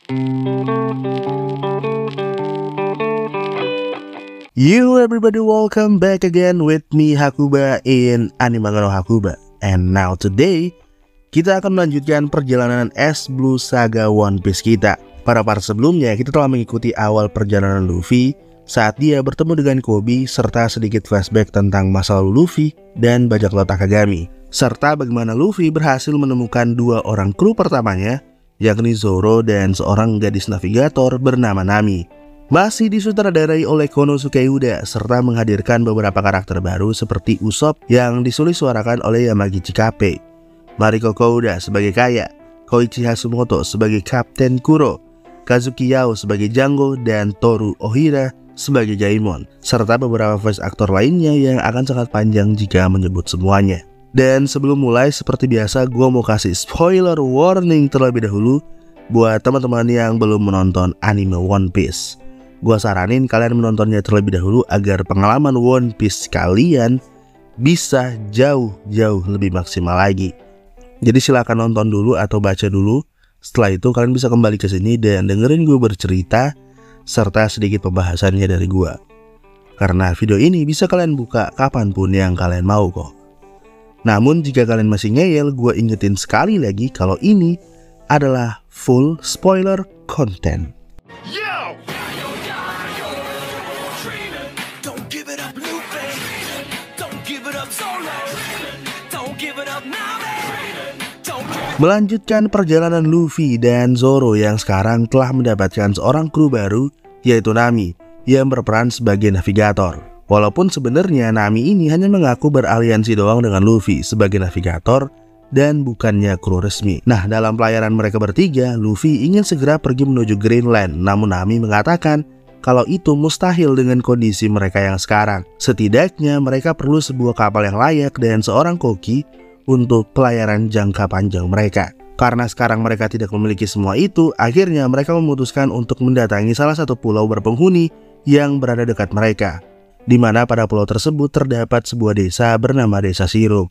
You everybody, welcome back again with me Hakuba in Anime no Hakuba. And now today kita akan melanjutkan perjalanan S Blue Saga One Piece kita. Pada part sebelumnya kita telah mengikuti awal perjalanan Luffy saat dia bertemu dengan Koby, serta sedikit flashback tentang masa lalu Luffy dan bajak laut Akagami, serta bagaimana Luffy berhasil menemukan dua orang kru pertamanya, yakni Zoro dan seorang gadis navigator bernama Nami. Masih disutradarai oleh Konosuke Uda, serta menghadirkan beberapa karakter baru seperti Usopp yang disuarakan oleh Yamagichi Kappei, Mariko Kouda sebagai Kaya, Koichi Hasumoto sebagai Kapten Kuro, Kazuki Yao sebagai Django, dan Toru Ohira sebagai Jaimon, serta beberapa voice aktor lainnya yang akan sangat panjang jika menyebut semuanya. Dan sebelum mulai, seperti biasa gue mau kasih spoiler warning terlebih dahulu buat teman-teman yang belum menonton anime One Piece. Gue saranin kalian menontonnya terlebih dahulu agar pengalaman One Piece kalian bisa jauh lebih maksimal lagi. Jadi silakan nonton dulu atau baca dulu. Setelah itu kalian bisa kembali ke sini dan dengerin gue bercerita serta sedikit pembahasannya dari gue. Karena video ini bisa kalian buka kapanpun yang kalian mau kok. Namun jika kalian masih ngeyel, gue ingetin sekali lagi kalau ini adalah full spoiler content. Melanjutkan perjalanan Luffy dan Zoro yang sekarang telah mendapatkan seorang kru baru, yaitu Nami, yang berperan sebagai navigator. Walaupun sebenarnya Nami ini hanya mengaku beraliansi doang dengan Luffy sebagai navigator dan bukannya kru resmi. Nah, dalam pelayaran mereka bertiga, Luffy ingin segera pergi menuju Greenland, namun Nami mengatakan kalau itu mustahil dengan kondisi mereka yang sekarang. Setidaknya mereka perlu sebuah kapal yang layak dan seorang koki untuk pelayaran jangka panjang mereka. Karena sekarang mereka tidak memiliki semua itu, akhirnya mereka memutuskan untuk mendatangi salah satu pulau berpenghuni yang berada dekat mereka, di mana pada pulau tersebut terdapat sebuah desa bernama Desa Sirup.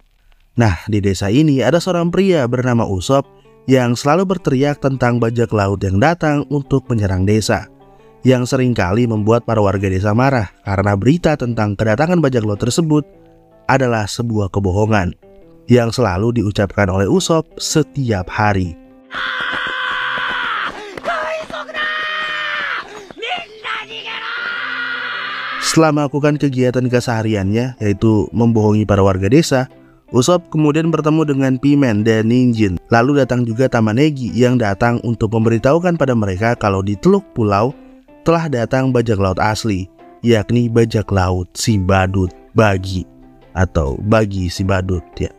Nah, di desa ini ada seorang pria bernama Usopp yang selalu berteriak tentang bajak laut yang datang untuk menyerang desa, yang seringkali membuat para warga desa marah karena berita tentang kedatangan bajak laut tersebut adalah sebuah kebohongan yang selalu diucapkan oleh Usopp setiap hari. Setelah melakukan kegiatan kesehariannya, yaitu membohongi para warga desa, Usopp kemudian bertemu dengan Pimen dan Ninjin. Lalu datang juga Tamanegi yang datang untuk memberitahukan pada mereka kalau di teluk pulau telah datang bajak laut asli, yakni bajak laut si badut Bagi, atau Bagi si badut ya.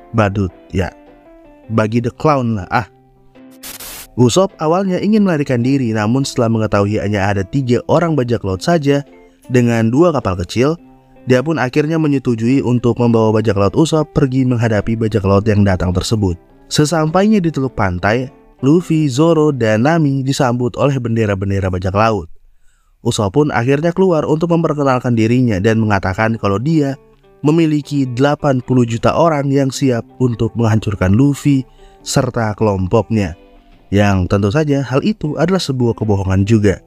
Badut ya, Bagi the clown lah. Usopp awalnya ingin melarikan diri, namun setelah mengetahui hanya ada 3 orang bajak laut saja dengan 2 kapal kecil, dia pun akhirnya menyetujui untuk membawa bajak laut Usopp pergi menghadapi bajak laut yang datang tersebut. Sesampainya di teluk pantai, Luffy, Zoro, dan Nami disambut oleh bendera-bendera bajak laut. Usopp pun akhirnya keluar untuk memperkenalkan dirinya dan mengatakan kalau dia memiliki 80 juta orang yang siap untuk menghancurkan Luffy serta kelompoknya. Yang tentu saja hal itu adalah sebuah kebohongan juga.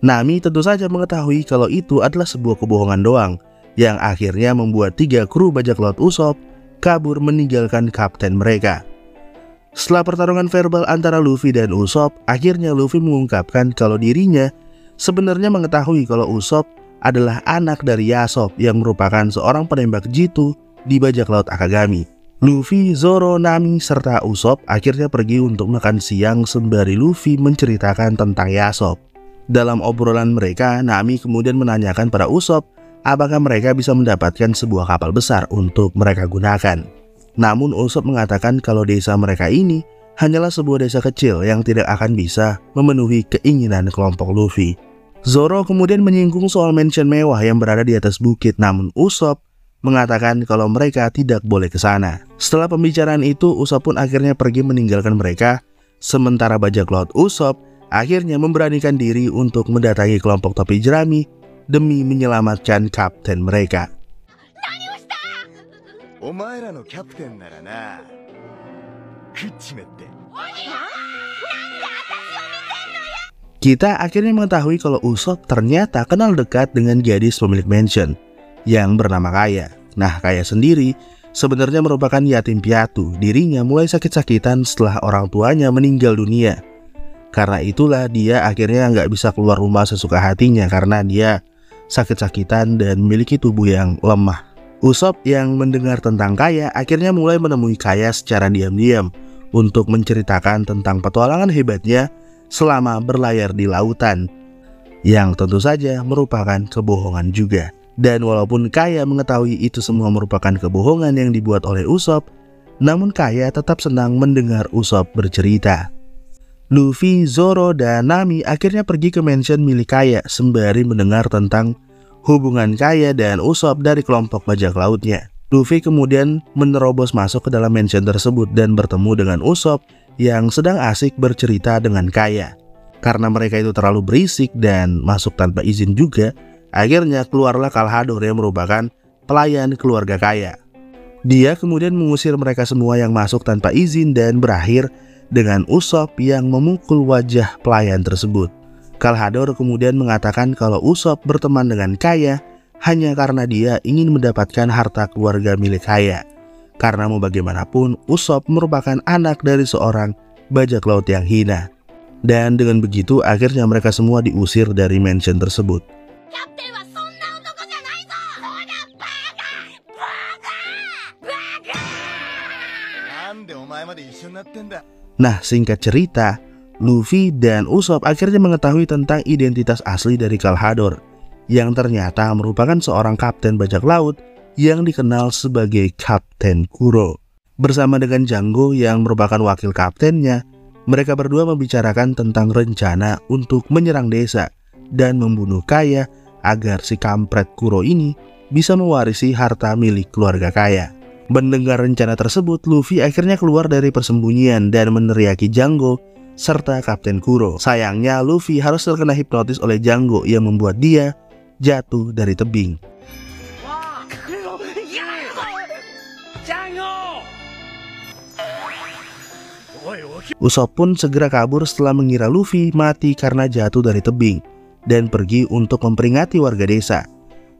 Nami tentu saja mengetahui kalau itu adalah sebuah kebohongan doang, yang akhirnya membuat 3 kru bajak laut Usopp kabur meninggalkan kapten mereka. Setelah pertarungan verbal antara Luffy dan Usopp, akhirnya Luffy mengungkapkan kalau dirinya sebenarnya mengetahui kalau Usopp adalah anak dari Yasop yang merupakan seorang penembak jitu di bajak laut Akagami. Luffy, Zoro, Nami, serta Usopp akhirnya pergi untuk makan siang sembari Luffy menceritakan tentang Yasop. Dalam obrolan mereka, Nami kemudian menanyakan pada Usopp apakah mereka bisa mendapatkan sebuah kapal besar untuk mereka gunakan. Namun Usopp mengatakan kalau desa mereka ini hanyalah sebuah desa kecil yang tidak akan bisa memenuhi keinginan kelompok Luffy. Zoro kemudian menyinggung soal mansion mewah yang berada di atas bukit, namun Usopp mengatakan kalau mereka tidak boleh ke sana. Setelah pembicaraan itu, Usopp pun akhirnya pergi meninggalkan mereka, sementara bajak laut Usopp akhirnya memberanikan diri untuk mendatangi kelompok topi jerami demi menyelamatkan kapten mereka. Kita akhirnya mengetahui kalau Usopp ternyata kenal dekat dengan gadis pemilik mansion yang bernama Kaya. Nah, Kaya sendiri sebenarnya merupakan yatim piatu. Dirinya mulai sakit-sakitan setelah orang tuanya meninggal dunia. Karena itulah dia akhirnya nggak bisa keluar rumah sesuka hatinya karena dia sakit-sakitan dan memiliki tubuh yang lemah. Usopp yang mendengar tentang Kaya akhirnya mulai menemui Kaya secara diam-diam untuk menceritakan tentang petualangan hebatnya selama berlayar di lautan, yang tentu saja merupakan kebohongan juga. Dan walaupun Kaya mengetahui itu semua merupakan kebohongan yang dibuat oleh Usopp, namun Kaya tetap senang mendengar Usopp bercerita. Luffy, Zoro, dan Nami akhirnya pergi ke mansion milik Kaya sembari mendengar tentang hubungan Kaya dan Usopp dari kelompok bajak lautnya. Luffy kemudian menerobos masuk ke dalam mansion tersebut dan bertemu dengan Usopp yang sedang asik bercerita dengan Kaya. Karena mereka itu terlalu berisik dan masuk tanpa izin juga, akhirnya keluarlah Kalhador yang merupakan pelayan keluarga Kaya. Dia kemudian mengusir mereka semua yang masuk tanpa izin dan berakhir dengan Usopp yang memukul wajah pelayan tersebut. Kalhador kemudian mengatakan kalau Usopp berteman dengan Kaya hanya karena dia ingin mendapatkan harta keluarga milik Kaya. Karena mau bagaimanapun, Usopp merupakan anak dari seorang bajak laut yang hina. Dan dengan begitu, akhirnya mereka semua diusir dari mansion tersebut. Nah, singkat cerita, Luffy dan Usopp akhirnya mengetahui tentang identitas asli dari Kalhador, yang ternyata merupakan seorang kapten bajak laut yang dikenal sebagai Kapten Kuro. Bersama dengan Django yang merupakan wakil kaptennya, mereka berdua membicarakan tentang rencana untuk menyerang desa dan membunuh Kaya agar si kampret Kuro ini bisa mewarisi harta milik keluarga Kaya. Mendengar rencana tersebut, Luffy akhirnya keluar dari persembunyian dan meneriaki Django serta Kapten Kuro. Sayangnya Luffy harus terkena hipnotis oleh Django yang membuat dia jatuh dari tebing. Usopp pun segera kabur setelah mengira Luffy mati karena jatuh dari tebing dan pergi untuk memperingati warga desa.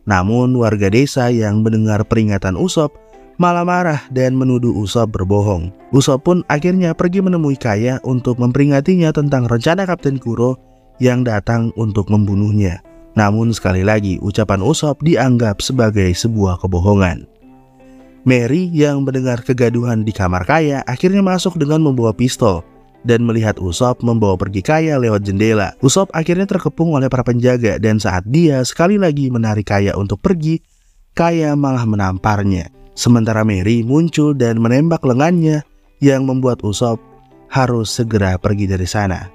Namun warga desa yang mendengar peringatan Usopp malah marah dan menuduh Usopp berbohong. Usopp pun akhirnya pergi menemui Kaya untuk memperingatinya tentang rencana Kapten Kuro yang datang untuk membunuhnya. Namun sekali lagi ucapan Usopp dianggap sebagai sebuah kebohongan. Mary yang mendengar kegaduhan di kamar Kaya akhirnya masuk dengan membawa pistol dan melihat Usopp membawa pergi Kaya lewat jendela. Usopp akhirnya terkepung oleh para penjaga dan saat dia sekali lagi menarik Kaya untuk pergi, Kaya malah menamparnya. Sementara Mary muncul dan menembak lengannya yang membuat Usopp harus segera pergi dari sana.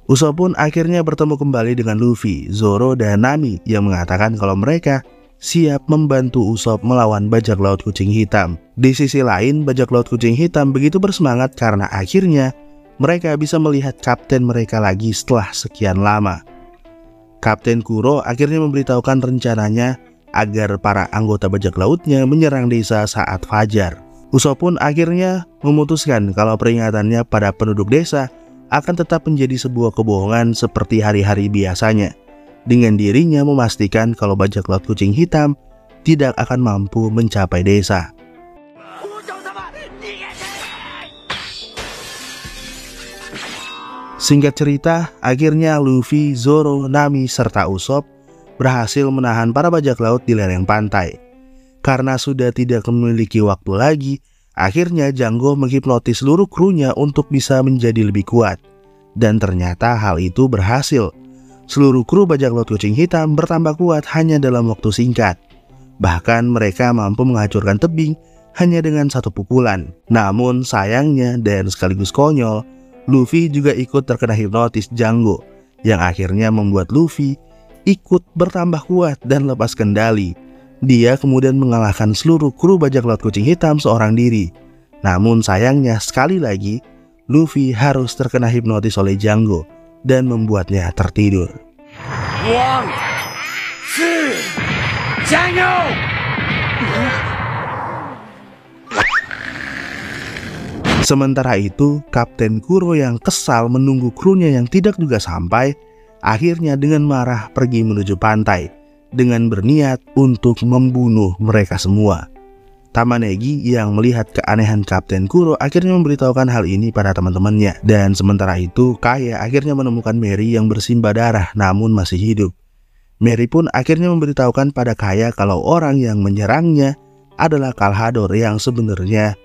Usopp pun akhirnya bertemu kembali dengan Luffy, Zoro, dan Nami yang mengatakan kalau mereka siap membantu Usopp melawan bajak laut kucing hitam. Di sisi lain, bajak laut kucing hitam begitu bersemangat karena akhirnya mereka bisa melihat kapten mereka lagi setelah sekian lama. Kapten Kuro akhirnya memberitahukan rencananya agar para anggota bajak lautnya menyerang desa saat fajar. Usopp pun akhirnya memutuskan kalau peringatannya pada penduduk desa akan tetap menjadi sebuah kebohongan seperti hari-hari biasanya, dengan dirinya memastikan kalau bajak laut kucing hitam tidak akan mampu mencapai desa. Singkat cerita, akhirnya Luffy, Zoro, Nami, serta Usopp berhasil menahan para bajak laut di lereng pantai. Karena sudah tidak memiliki waktu lagi, akhirnya Django menghipnotis seluruh krunya untuk bisa menjadi lebih kuat. Dan ternyata hal itu berhasil. Seluruh kru bajak laut kucing hitam bertambah kuat hanya dalam waktu singkat. Bahkan mereka mampu menghancurkan tebing hanya dengan satu pukulan. Namun sayangnya dan sekaligus konyol, Luffy juga ikut terkena hipnotis Django, yang akhirnya membuat Luffy ikut bertambah kuat dan lepas kendali. Dia kemudian mengalahkan seluruh kru bajak laut kucing hitam seorang diri. Namun sayangnya sekali lagi, Luffy harus terkena hipnotis oleh Django dan membuatnya tertidur. 1, Sementara itu, Kapten Kuro yang kesal menunggu krunya yang tidak juga sampai, akhirnya dengan marah pergi menuju pantai dengan berniat untuk membunuh mereka semua. Tamanegi yang melihat keanehan Kapten Kuro akhirnya memberitahukan hal ini pada teman-temannya. Dan sementara itu, Kaya akhirnya menemukan Mary yang bersimbah darah namun masih hidup. Mary pun akhirnya memberitahukan pada Kaya kalau orang yang menyerangnya adalah Kalhador yang sebenarnya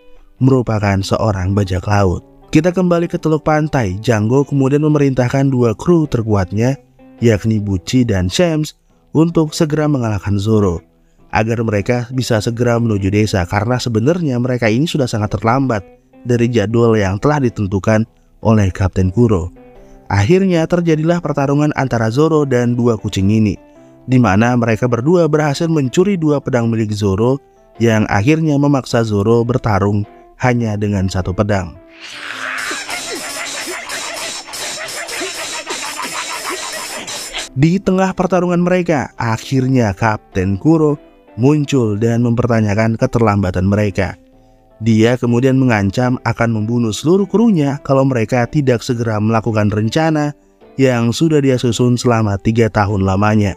merupakan seorang bajak laut. Kita kembali ke teluk pantai. Django kemudian memerintahkan dua kru terkuatnya, yakni Bucci dan Shams, untuk segera mengalahkan Zoro, agar mereka bisa segera menuju desa, karena sebenarnya mereka ini sudah sangat terlambat dari jadwal yang telah ditentukan oleh Kapten Kuro. Akhirnya terjadilah pertarungan antara Zoro dan dua kucing ini, di mana mereka berdua berhasil mencuri dua pedang milik Zoro, yang akhirnya memaksa Zoro bertarung hanya dengan satu pedang. Di tengah pertarungan mereka, akhirnya Kapten Kuro muncul dan mempertanyakan keterlambatan mereka. Dia kemudian mengancam akan membunuh seluruh krunya kalau mereka tidak segera melakukan rencana yang sudah dia susun selama 3 tahun lamanya.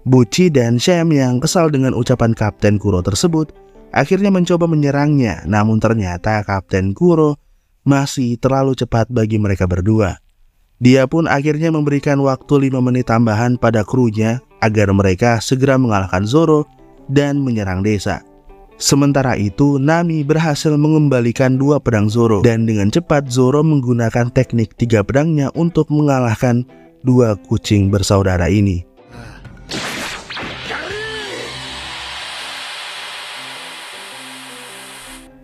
Bucci dan Sham yang kesal dengan ucapan Kapten Kuro tersebut akhirnya mencoba menyerangnya, namun ternyata Kapten Kuro masih terlalu cepat bagi mereka berdua. Dia pun akhirnya memberikan waktu 5 menit tambahan pada krunya agar mereka segera mengalahkan Zoro dan menyerang desa. Sementara itu, Nami berhasil mengembalikan 2 pedang Zoro, dan dengan cepat Zoro menggunakan teknik 3 pedangnya untuk mengalahkan 2 kucing bersaudara ini.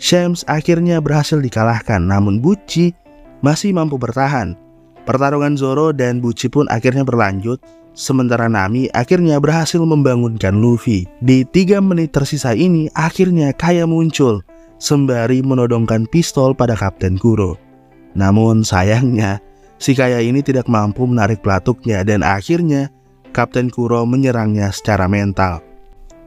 Shams akhirnya berhasil dikalahkan, namun Bucci masih mampu bertahan. Pertarungan Zoro dan Bucci pun akhirnya berlanjut, sementara Nami akhirnya berhasil membangunkan Luffy. Di 3 menit tersisa ini, akhirnya Kaya muncul sembari menodongkan pistol pada Kapten Kuro. Namun sayangnya, si Kaya ini tidak mampu menarik pelatuknya, dan akhirnya Kapten Kuro menyerangnya secara mental.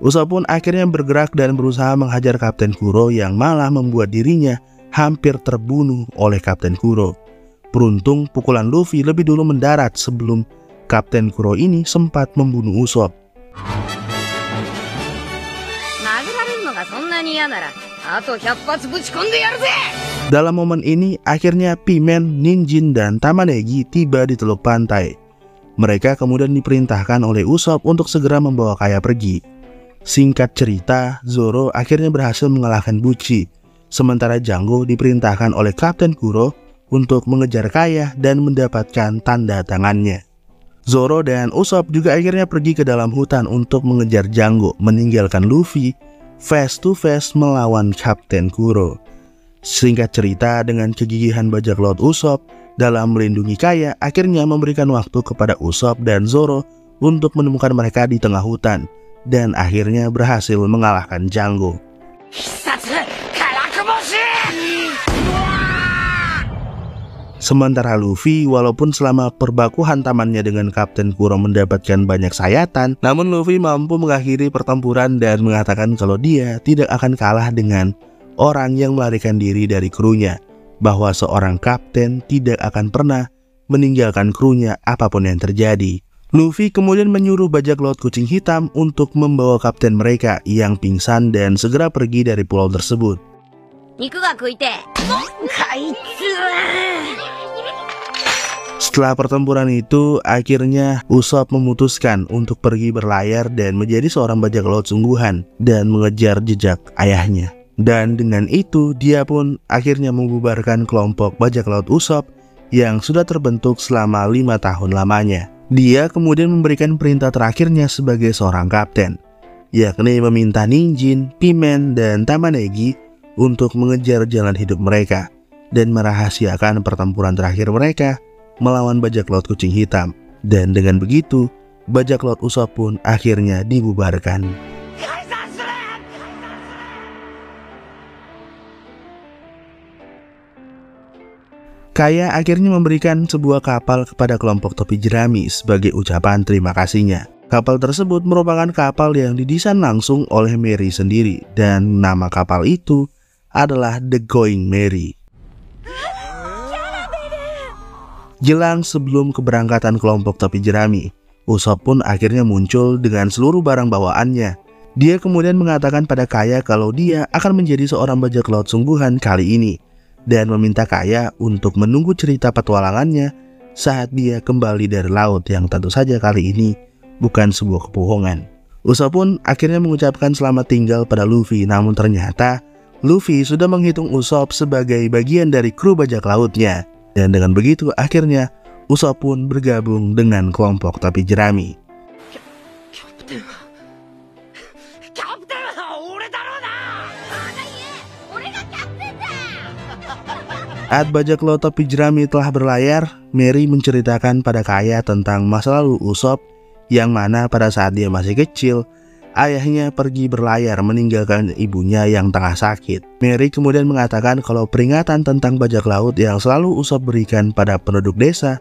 Usopp pun akhirnya bergerak dan berusaha menghajar Kapten Kuro, yang malah membuat dirinya hampir terbunuh oleh Kapten Kuro. Beruntung pukulan Luffy lebih dulu mendarat sebelum Kapten Kuro ini sempat membunuh Usopp. Dalam momen ini akhirnya Pimen, Ninjin, dan Tamanegi tiba di teluk pantai. Mereka kemudian diperintahkan oleh Usopp untuk segera membawa Kaya pergi. Singkat cerita, Zoro akhirnya berhasil mengalahkan Bucci, sementara Django diperintahkan oleh Kapten Kuro untuk mengejar Kaya dan mendapatkan tanda tangannya. Zoro dan Usopp juga akhirnya pergi ke dalam hutan untuk mengejar Django, meninggalkan Luffy face to face melawan Kapten Kuro. Singkat cerita, dengan kegigihan bajak laut Usopp dalam melindungi Kaya, akhirnya memberikan waktu kepada Usopp dan Zoro untuk menemukan mereka di tengah hutan, dan akhirnya berhasil mengalahkan Django. Sementara Luffy, walaupun selama perbaku hantamannya dengan Kapten Kuro mendapatkan banyak sayatan, namun Luffy mampu mengakhiri pertempuran dan mengatakan kalau dia tidak akan kalah dengan orang yang melarikan diri dari krunya, bahwa seorang kapten tidak akan pernah meninggalkan krunya apapun yang terjadi. Luffy kemudian menyuruh bajak laut kucing hitam untuk membawa kapten mereka yang pingsan dan segera pergi dari pulau tersebut. Setelah pertempuran itu, akhirnya Usopp memutuskan untuk pergi berlayar dan menjadi seorang bajak laut sungguhan dan mengejar jejak ayahnya. Dan dengan itu, dia pun akhirnya membubarkan kelompok bajak laut Usopp yang sudah terbentuk selama 5 tahun lamanya. Dia kemudian memberikan perintah terakhirnya sebagai seorang kapten, yakni meminta Ninjin, Pimen, dan Tamanegi untuk mengejar jalan hidup mereka dan merahasiakan pertempuran terakhir mereka melawan bajak laut kucing hitam. Dan dengan begitu, bajak laut Usopp pun akhirnya dibubarkan. Kaya akhirnya memberikan sebuah kapal kepada kelompok topi jerami sebagai ucapan terima kasihnya. Kapal tersebut merupakan kapal yang didesain langsung oleh Mary sendiri, dan nama kapal itu adalah The Going Merry. Jelang sebelum keberangkatan kelompok topi jerami, Usopp pun akhirnya muncul dengan seluruh barang bawaannya. Dia kemudian mengatakan pada Kaya kalau dia akan menjadi seorang bajak laut sungguhan kali ini, dan meminta Kaya untuk menunggu cerita petualangannya saat dia kembali dari laut yang tentu saja kali ini bukan sebuah kebohongan. Usopp pun akhirnya mengucapkan selamat tinggal pada Luffy, namun ternyata Luffy sudah menghitung Usopp sebagai bagian dari kru bajak lautnya. Dan dengan begitu akhirnya Usopp pun bergabung dengan kelompok topi jerami. Saat bajak laut topi jerami telah berlayar, Mary menceritakan pada Kaya tentang masa lalu Usopp, yang mana pada saat dia masih kecil, ayahnya pergi berlayar meninggalkan ibunya yang tengah sakit. Mary kemudian mengatakan kalau peringatan tentang bajak laut yang selalu Usopp berikan pada penduduk desa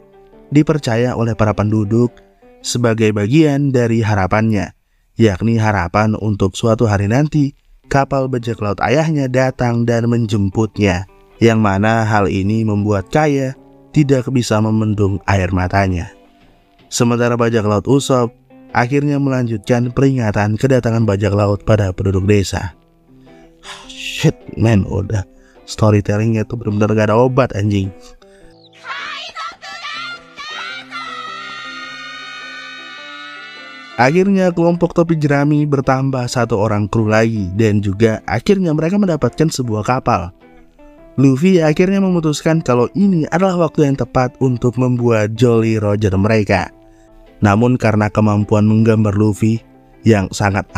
dipercaya oleh para penduduk sebagai bagian dari harapannya, yakni harapan untuk suatu hari nanti kapal bajak laut ayahnya datang dan menjemputnya, yang mana hal ini membuat Kaya tidak bisa memendung air matanya. Sementara bajak laut Usopp akhirnya melanjutkan peringatan kedatangan bajak laut pada penduduk desa. Shit man, udah storytellingnya tuh benar-benar gak ada obat anjing. Akhirnya kelompok topi jerami bertambah satu orang kru lagi, dan juga akhirnya mereka mendapatkan sebuah kapal. Luffy akhirnya memutuskan kalau ini adalah waktu yang tepat untuk membuat Jolly Roger mereka. Namun karena kemampuan menggambar Luffy yang sangat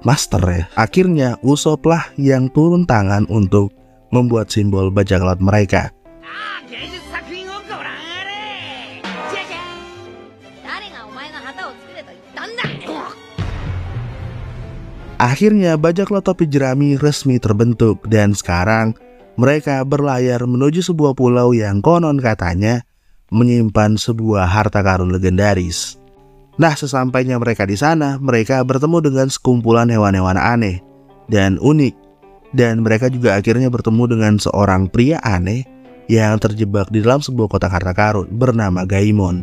master ya, akhirnya Usopp lah yang turun tangan untuk membuat simbol bajak laut mereka. Akhirnya bajak laut topi jerami resmi terbentuk, dan sekarang mereka berlayar menuju sebuah pulau yang konon katanya menyimpan sebuah harta karun legendaris. Nah, sesampainya mereka di sana, mereka bertemu dengan sekumpulan hewan-hewan aneh dan unik, dan mereka juga akhirnya bertemu dengan seorang pria aneh yang terjebak di dalam sebuah kotak harta karun bernama Gaimon.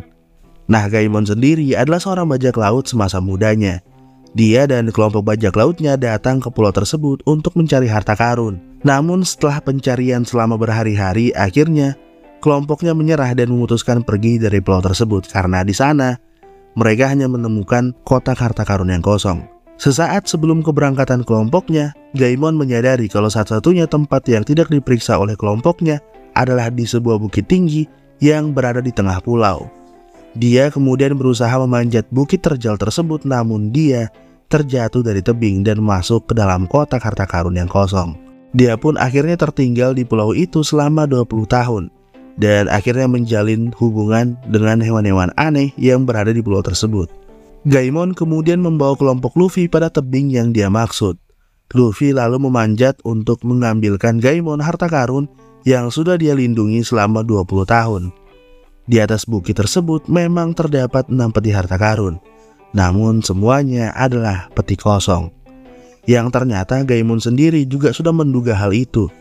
Nah, Gaimon sendiri adalah seorang bajak laut semasa mudanya. Dia dan kelompok bajak lautnya datang ke pulau tersebut untuk mencari harta karun. Namun setelah pencarian selama berhari-hari, akhirnya kelompoknya menyerah dan memutuskan pergi dari pulau tersebut karena di sana mereka hanya menemukan kotak harta karun yang kosong. Sesaat sebelum keberangkatan kelompoknya, Gaimon menyadari kalau satu-satunya tempat yang tidak diperiksa oleh kelompoknya adalah di sebuah bukit tinggi yang berada di tengah pulau. Dia kemudian berusaha memanjat bukit terjal tersebut, namun dia terjatuh dari tebing dan masuk ke dalam kotak harta karun yang kosong. Dia pun akhirnya tertinggal di pulau itu selama 20 tahun. Dan akhirnya menjalin hubungan dengan hewan-hewan aneh yang berada di pulau tersebut. Gaimon kemudian membawa kelompok Luffy pada tebing yang dia maksud. Luffy lalu memanjat untuk mengambilkan Gaimon harta karun yang sudah dia lindungi selama 20 tahun. Di atas bukit tersebut memang terdapat 6 peti harta karun, namun semuanya adalah peti kosong. Yang ternyata Gaimon sendiri juga sudah menduga hal itu.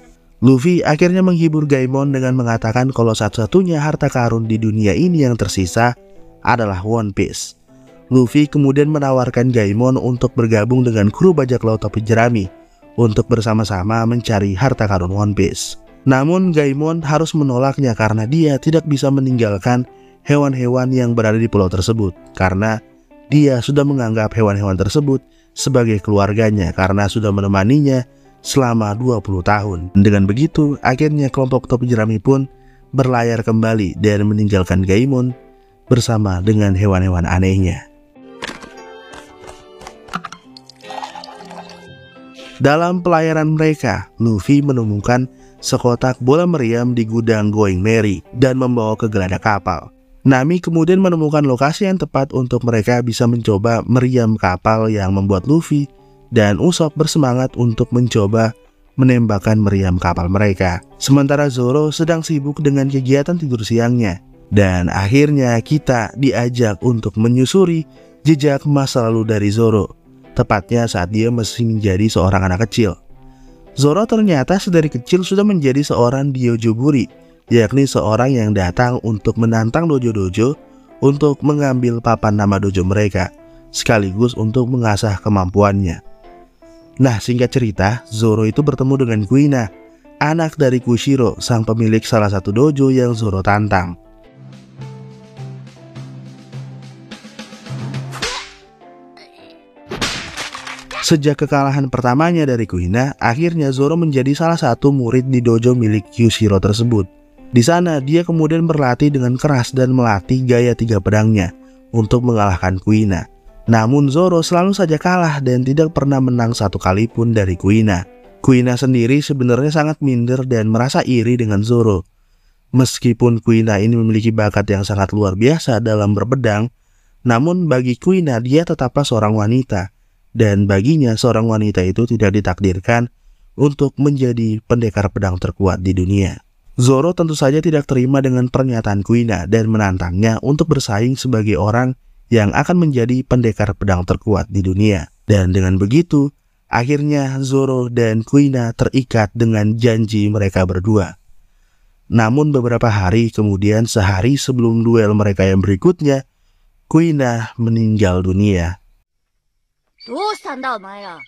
Luffy akhirnya menghibur Gaimon dengan mengatakan kalau satu-satunya harta karun di dunia ini yang tersisa adalah One Piece. Luffy kemudian menawarkan Gaimon untuk bergabung dengan kru bajak laut topi jerami untuk bersama-sama mencari harta karun One Piece. Namun Gaimon harus menolaknya karena dia tidak bisa meninggalkan hewan-hewan yang berada di pulau tersebut, karena dia sudah menganggap hewan-hewan tersebut sebagai keluarganya karena sudah menemaninya selama 20 tahun. Dengan begitu, akhirnya kelompok topi jerami pun berlayar kembali dan meninggalkan Gaimon bersama dengan hewan-hewan anehnya. Dalam pelayaran mereka, Luffy menemukan sekotak bola meriam di gudang Going Merry dan membawa ke geladak kapal. Nami kemudian menemukan lokasi yang tepat untuk mereka bisa mencoba meriam kapal yang membuat Luffy dan Usopp bersemangat untuk mencoba menembakkan meriam kapal mereka. Sementara Zoro sedang sibuk dengan kegiatan tidur siangnya. Dan akhirnya kita diajak untuk menyusuri jejak masa lalu dari Zoro, tepatnya saat dia masih menjadi seorang anak kecil. Zoro ternyata sedari kecil sudah menjadi seorang Gyojuguri, yakni seorang yang datang untuk menantang dojo-dojo untuk mengambil papan nama dojo mereka, sekaligus untuk mengasah kemampuannya. Nah, singkat cerita, Zoro itu bertemu dengan Kuina, anak dari Kushiro, sang pemilik salah satu dojo yang Zoro tantang. Sejak kekalahan pertamanya dari Kuina, akhirnya Zoro menjadi salah satu murid di dojo milik Kushiro tersebut. Di sana, dia kemudian berlatih dengan keras dan melatih gaya 3 pedangnya untuk mengalahkan Kuina. Namun Zoro selalu saja kalah dan tidak pernah menang satu kali pun dari Kuina. Kuina sendiri sebenarnya sangat minder dan merasa iri dengan Zoro. Meskipun Kuina ini memiliki bakat yang sangat luar biasa dalam berpedang, namun bagi Kuina dia tetaplah seorang wanita. Dan baginya seorang wanita itu tidak ditakdirkan untuk menjadi pendekar pedang terkuat di dunia. Zoro tentu saja tidak terima dengan pernyataan Kuina dan menantangnya untuk bersaing sebagai orang yang akan menjadi pendekar pedang terkuat di dunia. Dan dengan begitu, akhirnya Zoro dan Kuina terikat dengan janji mereka berdua. Namun beberapa hari kemudian, sehari sebelum duel mereka yang berikutnya, Kuina meninggal dunia. どうしたんだお前ら。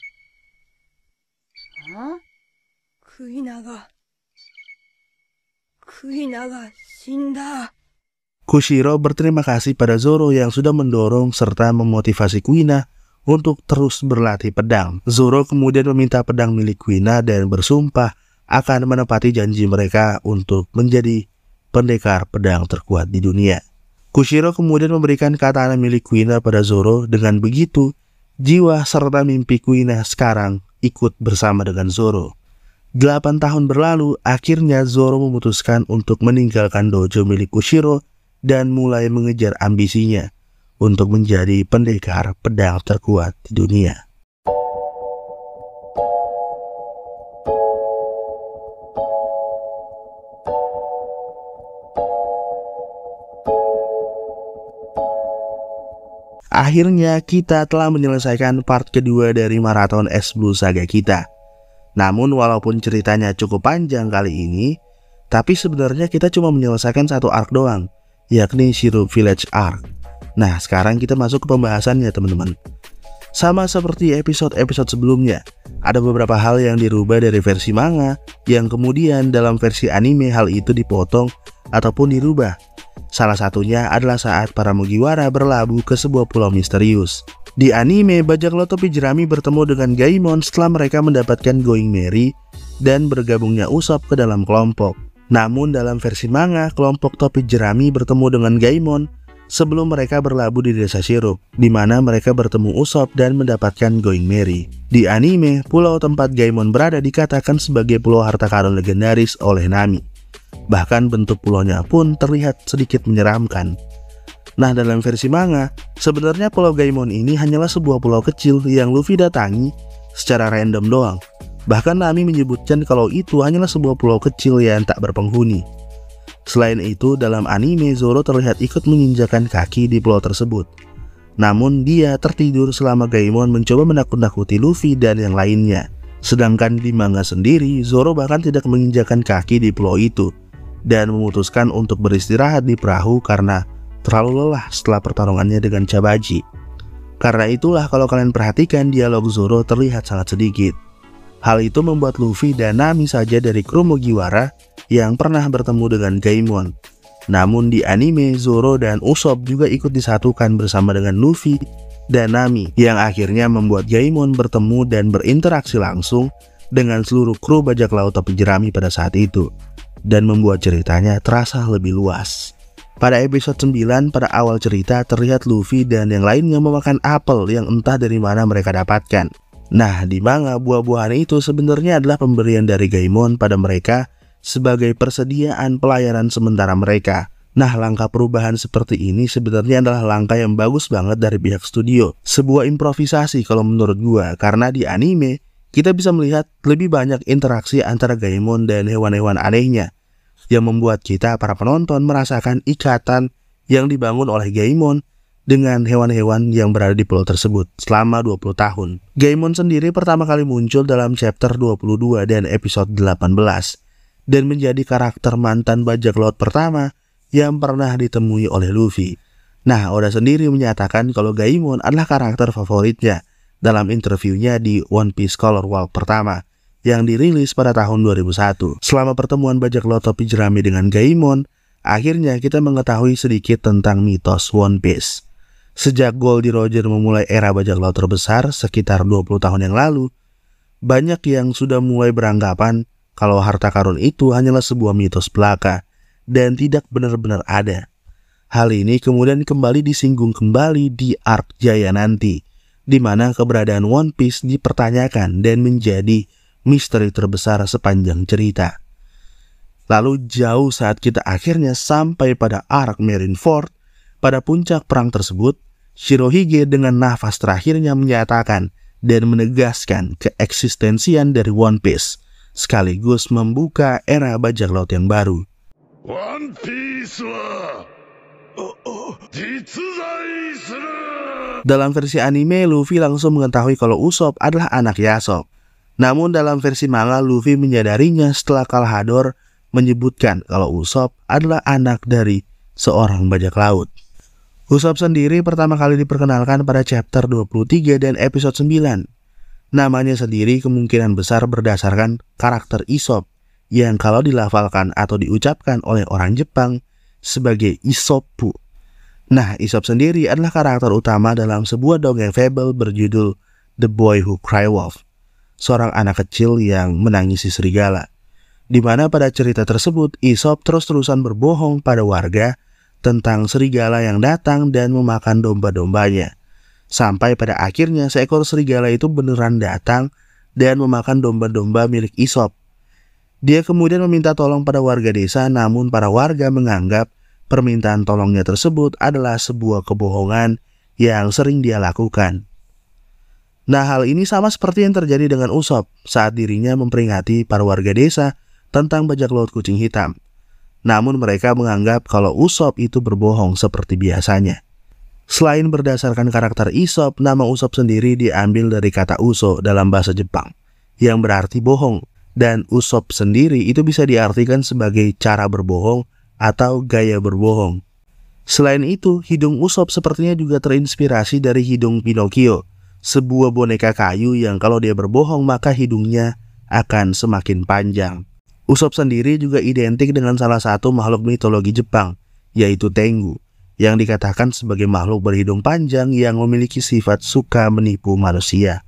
クイナが死んだ。 Kushiro berterima kasih pada Zoro yang sudah mendorong serta memotivasi Kuina untuk terus berlatih pedang. Zoro kemudian meminta pedang milik Kuina dan bersumpah akan menepati janji mereka untuk menjadi pendekar pedang terkuat di dunia. Kushiro kemudian memberikan katana milik Kuina pada Zoro. Dengan begitu, jiwa serta mimpi Kuina sekarang ikut bersama dengan Zoro. 8 tahun berlalu, akhirnya Zoro memutuskan untuk meninggalkan dojo milik Kushiro dan mulai mengejar ambisinya untuk menjadi pendekar pedang terkuat di dunia. Akhirnya kita telah menyelesaikan part kedua dari maraton S Blue Saga kita. Namun walaupun ceritanya cukup panjang kali ini, tapi sebenarnya kita cuma menyelesaikan satu arc doang, yakni Syrup Village Arc. Nah, sekarang kita masuk ke pembahasannya teman-teman. Sama seperti episode-episode sebelumnya, ada beberapa hal yang dirubah dari versi manga, yang kemudian dalam versi anime hal itu dipotong ataupun dirubah. Salah satunya adalah saat para Mugiwara berlabuh ke sebuah pulau misterius. Di anime, bajak laut topi jerami bertemu dengan Gaimon setelah mereka mendapatkan Going Merry dan bergabungnya Usopp ke dalam kelompok. Namun dalam versi manga, kelompok topi jerami bertemu dengan Gaimon sebelum mereka berlabuh di desa Syrup, di mana mereka bertemu Usopp dan mendapatkan Going Merry. Di anime, pulau tempat Gaimon berada dikatakan sebagai pulau harta karun legendaris oleh Nami. Bahkan bentuk pulaunya pun terlihat sedikit menyeramkan. Nah, dalam versi manga, sebenarnya pulau Gaimon ini hanyalah sebuah pulau kecil yang Luffy datangi secara random doang. Bahkan Nami menyebutkan kalau itu hanyalah sebuah pulau kecil yang tak berpenghuni. Selain itu, dalam anime Zoro terlihat ikut menginjakan kaki di pulau tersebut. Namun dia tertidur selama Gaimon mencoba menakut-nakuti Luffy dan yang lainnya. Sedangkan di manga sendiri, Zoro bahkan tidak menginjakan kaki di pulau itu dan memutuskan untuk beristirahat di perahu karena terlalu lelah setelah pertarungannya dengan Cabaji. Karena itulah kalau kalian perhatikan dialog Zoro terlihat sangat sedikit. Hal itu membuat Luffy dan Nami saja dari kru Mugiwara yang pernah bertemu dengan Gaimon. Namun di anime, Zoro dan Usopp juga ikut disatukan bersama dengan Luffy dan Nami, yang akhirnya membuat Gaimon bertemu dan berinteraksi langsung dengan seluruh kru bajak laut topi jerami pada saat itu, dan membuat ceritanya terasa lebih luas. Pada episode 9, pada awal cerita terlihat Luffy dan yang lainnya memakan apel yang entah dari mana mereka dapatkan. Nah, di manga buah-buahan itu sebenarnya adalah pemberian dari Gaimon pada mereka sebagai persediaan pelayanan sementara mereka. Nah, langkah perubahan seperti ini sebenarnya adalah langkah yang bagus banget dari pihak studio. Sebuah improvisasi kalau menurut gua, karena di anime kita bisa melihat lebih banyak interaksi antara Gaimon dan hewan-hewan anehnya, yang membuat kita para penonton merasakan ikatan yang dibangun oleh Gaimon dengan hewan-hewan yang berada di pulau tersebut selama 20 tahun. Gaimon sendiri pertama kali muncul dalam chapter 22 dan episode 18 dan menjadi karakter mantan bajak laut pertama yang pernah ditemui oleh Luffy. Nah, Oda sendiri menyatakan kalau Gaimon adalah karakter favoritnya dalam interviewnya di One Piece Color Walk pertama yang dirilis pada tahun 2001. Selama pertemuan bajak laut topi jerami dengan Gaimon, akhirnya kita mengetahui sedikit tentang mitos One Piece. Sejak Goldie Roger memulai era bajak laut terbesar sekitar 20 tahun yang lalu, banyak yang sudah mulai beranggapan kalau harta karun itu hanyalah sebuah mitos belaka dan tidak benar-benar ada. Hal ini kemudian kembali disinggung kembali di arc Jaya nanti, di mana keberadaan One Piece dipertanyakan dan menjadi misteri terbesar sepanjang cerita. Lalu jauh saat kita akhirnya sampai pada arc Marineford, pada puncak perang tersebut, Shirohige dengan nafas terakhirnya menyatakan dan menegaskan keeksistensian dari One Piece, sekaligus membuka era bajak laut yang baru. One Piece wa jitsuzai suru. Dalam versi anime, Luffy langsung mengetahui kalau Usopp adalah anak Yasop. Namun dalam versi manga, Luffy menyadarinya setelah Kalhador menyebutkan kalau Usopp adalah anak dari seorang bajak laut. Usopp sendiri pertama kali diperkenalkan pada chapter 23 dan episode 9. Namanya sendiri kemungkinan besar berdasarkan karakter Isop yang kalau dilafalkan atau diucapkan oleh orang Jepang sebagai Isoppu. Nah, Isop sendiri adalah karakter utama dalam sebuah dongeng fable berjudul The Boy Who Cried Wolf, seorang anak kecil yang menangisi serigala. Di mana pada cerita tersebut Isop terus-terusan berbohong pada warga tentang serigala yang datang dan memakan domba-dombanya. Sampai pada akhirnya seekor serigala itu beneran datang dan memakan domba-domba milik Isop. Dia kemudian meminta tolong pada warga desa, namun para warga menganggap permintaan tolongnya tersebut adalah sebuah kebohongan yang sering dia lakukan. Nah, hal ini sama seperti yang terjadi dengan Usopp saat dirinya memperingati para warga desa tentang bajak laut kucing hitam. Namun mereka menganggap kalau Usopp itu berbohong seperti biasanya. Selain berdasarkan karakter Isop, nama Usopp sendiri diambil dari kata uso dalam bahasa Jepang, yang berarti bohong. Dan Usopp sendiri itu bisa diartikan sebagai cara berbohong atau gaya berbohong. Selain itu, hidung Usopp sepertinya juga terinspirasi dari hidung Pinocchio, sebuah boneka kayu yang kalau dia berbohong maka hidungnya akan semakin panjang. Usopp sendiri juga identik dengan salah satu makhluk mitologi Jepang, yaitu Tengu, yang dikatakan sebagai makhluk berhidung panjang yang memiliki sifat suka menipu manusia.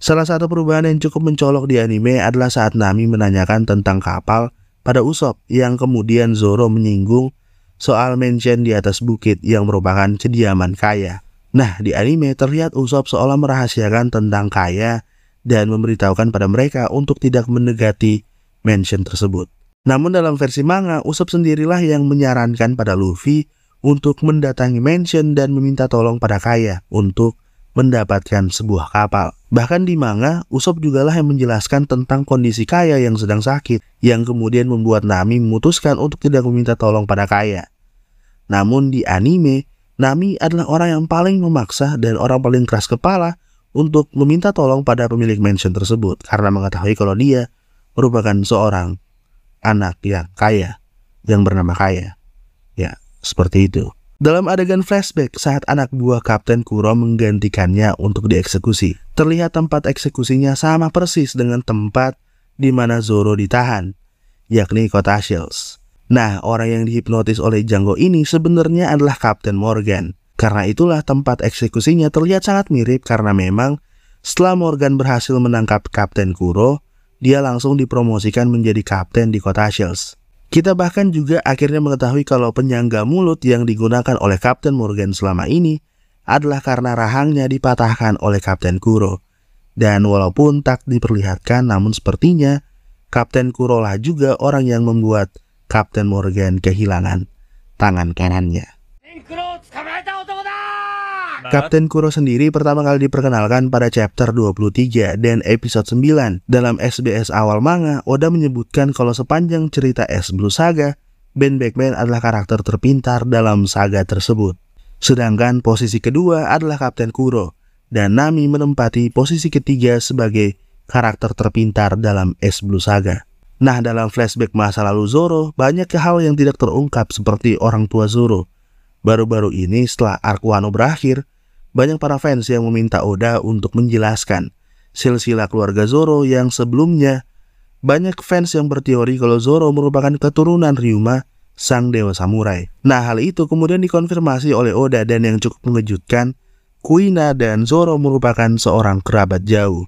Salah satu perubahan yang cukup mencolok di anime adalah saat Nami menanyakan tentang kapal pada Usopp, yang kemudian Zoro menyinggung soal mansion di atas bukit yang merupakan kediaman Kaya. Nah, di anime terlihat Usopp seolah merahasiakan tentang Kaya dan memberitahukan pada mereka untuk tidak mendekati mansion tersebut. Namun dalam versi manga, Usopp sendirilah yang menyarankan pada Luffy untuk mendatangi mansion dan meminta tolong pada Kaya untuk mendapatkan sebuah kapal. Bahkan di manga, Usopp jugalah yang menjelaskan tentang kondisi Kaya yang sedang sakit, yang kemudian membuat Nami memutuskan untuk tidak meminta tolong pada Kaya. Namun di anime, Nami adalah orang yang paling memaksa dan orang paling keras kepala untuk meminta tolong pada pemilik mansion tersebut karena mengetahui kalau dia merupakan seorang anak yang kaya, yang bernama Kaya. Ya, seperti itu. Dalam adegan flashback saat anak buah Kapten Kuro menggantikannya untuk dieksekusi, terlihat tempat eksekusinya sama persis dengan tempat di mana Zoro ditahan, yakni kota Shells. Nah, orang yang dihipnotis oleh Django ini sebenarnya adalah Kapten Morgan. Karena itulah tempat eksekusinya terlihat sangat mirip karena memang setelah Morgan berhasil menangkap Kapten Kuro, dia langsung dipromosikan menjadi kapten di kota Shells. Kita bahkan juga akhirnya mengetahui kalau penyangga mulut yang digunakan oleh Kapten Morgan selama ini adalah karena rahangnya dipatahkan oleh Kapten Kuro. Dan walaupun tak diperlihatkan, namun sepertinya Kapten Kuro lah juga orang yang membuat Kapten Morgan kehilangan tangan kanannya. Kapten Kuro sendiri pertama kali diperkenalkan pada chapter 23 dan episode 9. Dalam SBS awal manga, Oda menyebutkan kalau sepanjang cerita S Blue Saga, Ben Beckman adalah karakter terpintar dalam saga tersebut. Sedangkan posisi kedua adalah Kapten Kuro, dan Nami menempati posisi ketiga sebagai karakter terpintar dalam S Blue Saga. Nah, dalam flashback masa lalu Zoro, banyak hal yang tidak terungkap seperti orang tua Zoro. Baru-baru ini setelah arc Wano berakhir, banyak para fans yang meminta Oda untuk menjelaskan silsilah keluarga Zoro yang sebelumnya. Banyak fans yang berteori kalau Zoro merupakan keturunan Ryuma, sang dewa samurai. Nah, hal itu kemudian dikonfirmasi oleh Oda, dan yang cukup mengejutkan, Kuina dan Zoro merupakan seorang kerabat jauh.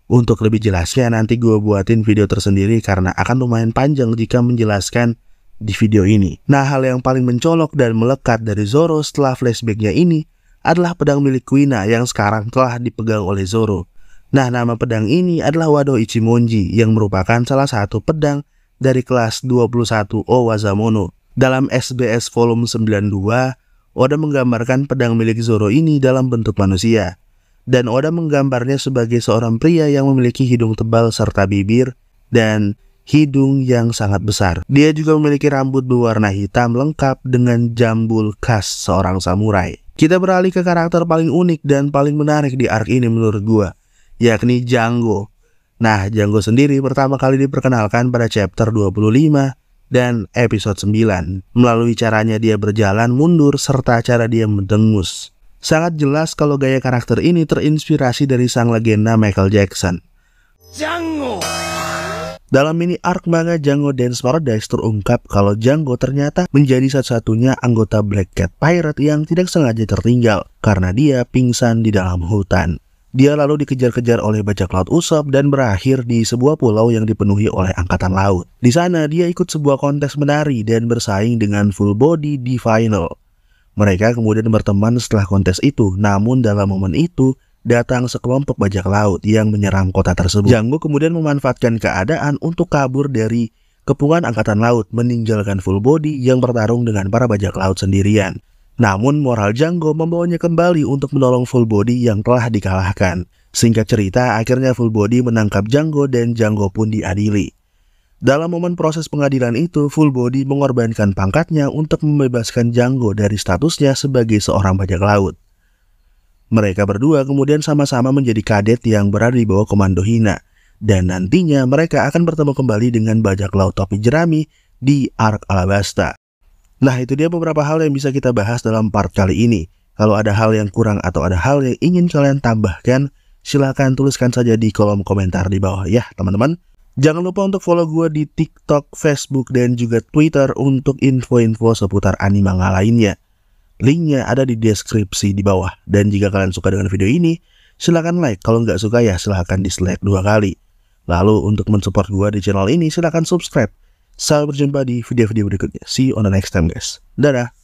Untuk lebih jelasnya nanti gue buatin video tersendiri karena akan lumayan panjang jika menjelaskan di video ini. Nah, hal yang paling mencolok dan melekat dari Zoro setelah flashbacknya ini adalah pedang milik Kuina yang sekarang telah dipegang oleh Zoro. Nah, nama pedang ini adalah Wado Ichimonji yang merupakan salah satu pedang dari kelas 21 Owazamono. Dalam SBS volume 92, Oda menggambarkan pedang milik Zoro ini dalam bentuk manusia. Dan Oda menggambarnya sebagai seorang pria yang memiliki hidung tebal serta bibir dan hidung yang sangat besar. Dia juga memiliki rambut berwarna hitam lengkap dengan jambul khas seorang samurai. Kita beralih ke karakter paling unik dan paling menarik di arc ini menurut gua, yakni Django. Nah, Django sendiri pertama kali diperkenalkan pada chapter 25 dan episode 9. Melalui caranya dia berjalan mundur serta cara dia mendengus. Sangat jelas kalau gaya karakter ini terinspirasi dari sang legenda Michael Jackson. Django. Dalam mini arc manga Django Dance Paradise terungkap kalau Django ternyata menjadi satu-satunya anggota Black Cat Pirate yang tidak sengaja tertinggal karena dia pingsan di dalam hutan. Dia lalu dikejar-kejar oleh bajak laut Usopp dan berakhir di sebuah pulau yang dipenuhi oleh angkatan laut. Di sana dia ikut sebuah kontes menari dan bersaing dengan Full Body di final. Mereka kemudian berteman setelah kontes itu, namun dalam momen itu datang sekelompok bajak laut yang menyerang kota tersebut. Django kemudian memanfaatkan keadaan untuk kabur dari kepungan angkatan laut, meninggalkan Full Body yang bertarung dengan para bajak laut sendirian. Namun moral Django membawanya kembali untuk menolong Full Body yang telah dikalahkan. Singkat cerita, akhirnya Full Body menangkap Django dan Django pun diadili. Dalam momen proses pengadilan itu, Full Body mengorbankan pangkatnya untuk membebaskan Django dari statusnya sebagai seorang bajak laut. Mereka berdua kemudian sama-sama menjadi kadet yang berada di bawah komando Hina, dan nantinya mereka akan bertemu kembali dengan bajak laut topi jerami di arc Alabasta. Nah, itu dia beberapa hal yang bisa kita bahas dalam part kali ini. Kalau ada hal yang kurang atau ada hal yang ingin kalian tambahkan, silahkan tuliskan saja di kolom komentar di bawah ya teman-teman. Jangan lupa untuk follow gue di TikTok, Facebook, dan juga Twitter untuk info-info seputar anime manga lainnya. Linknya ada di deskripsi di bawah. Dan jika kalian suka dengan video ini, silahkan like. Kalau nggak suka ya silahkan dislike 2 kali. Lalu untuk mensupport gue di channel ini, silahkan subscribe. Sampai berjumpa di video-video berikutnya. See you on the next time guys. Dadah.